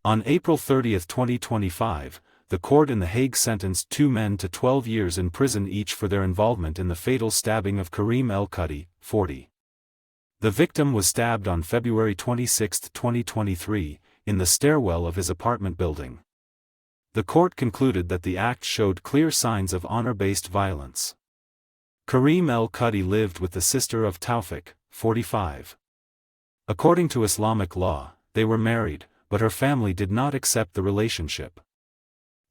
On April 30, 2025, the court in The Hague sentenced 2 men to 12 years in prison each for their involvement in the fatal stabbing of Kareem El-Kudi, 40. The victim was stabbed on February 26, 2023, in the stairwell of his apartment building. The court concluded that the act showed clear signs of honor-based violence. Kareem El-Kudi lived with the sister of Tawfiq, 45. According to Islamic law, they were married, but her family did not accept the relationship.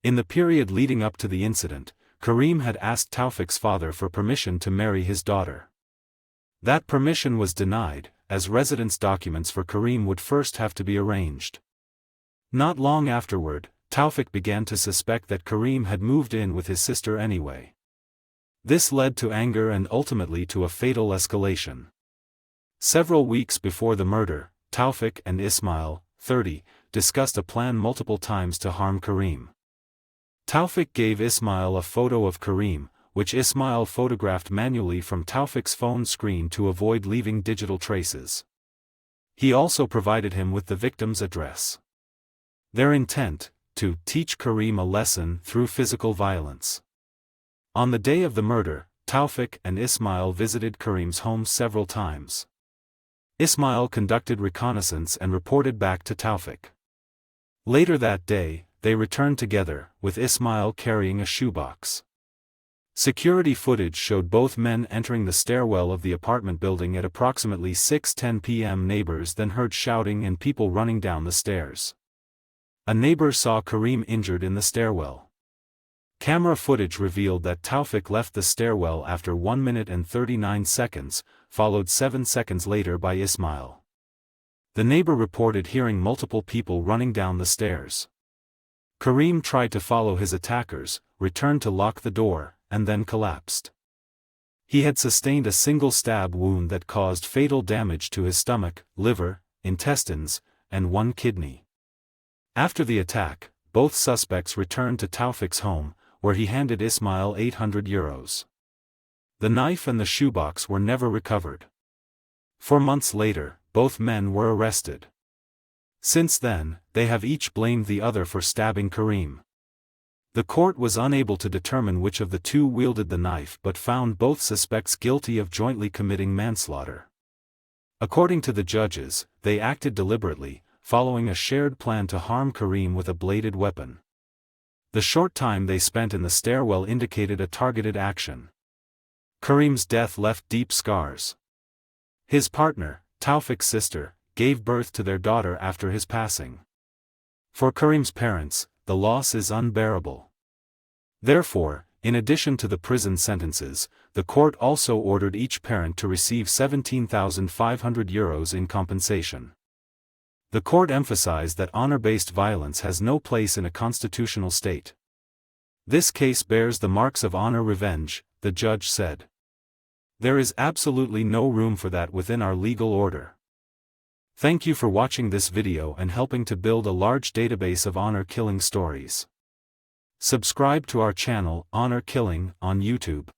In the period leading up to the incident, Kareem had asked Tawfiq's father for permission to marry his daughter. That permission was denied, as residence documents for Kareem would first have to be arranged. Not long afterward, Tawfiq began to suspect that Kareem had moved in with his sister anyway. This led to anger and ultimately to a fatal escalation. Several weeks before the murder, Tawfiq and Ismail, 30, discussed a plan multiple times to harm Kareem. Tawfiq gave Ismail a photo of Kareem, which Ismail photographed manually from Tawfiq's phone screen to avoid leaving digital traces. He also provided him with the victim's address. Their intent: to teach Kareem a lesson through physical violence. On the day of the murder, Tawfiq and Ismail visited Kareem's home several times. Ismail conducted reconnaissance and reported back to Tawfiq. Later that day, they returned together, with Ismail carrying a shoebox. Security footage showed both men entering the stairwell of the apartment building at approximately 6:10 p.m. Neighbors then heard shouting and people running down the stairs. A neighbor saw Kareem injured in the stairwell. Camera footage revealed that Tawfiq left the stairwell after 1 minute and 39 seconds, followed 7 seconds later by Ismail. The neighbor reported hearing multiple people running down the stairs. Kareem tried to follow his attackers, returned to lock the door, and then collapsed. He had sustained a single stab wound that caused fatal damage to his stomach, liver, intestines, and 1 kidney. After the attack, both suspects returned to Tawfiq's home, where he handed Ismail €800. The knife and the shoebox were never recovered. 4 months later, both men were arrested. Since then, they have each blamed the other for stabbing Kareem. The court was unable to determine which of the two wielded the knife but found both suspects guilty of jointly committing manslaughter. According to the judges, they acted deliberately, following a shared plan to harm Kareem with a bladed weapon. The short time they spent in the stairwell indicated a targeted action. Kareem's death left deep scars. His partner, Tawfiq's sister, gave birth to their daughter after his passing. For Kareem's parents, the loss is unbearable. Therefore, in addition to the prison sentences, the court also ordered each parent to receive €17,500 in compensation. The court emphasized that honor-based violence has no place in a constitutional state. This case bears the marks of honor revenge, the judge said. There is absolutely no room for that within our legal order. Thank you for watching this video and helping to build a large database of honor killing stories. Subscribe to our channel, Honor Killing, on YouTube.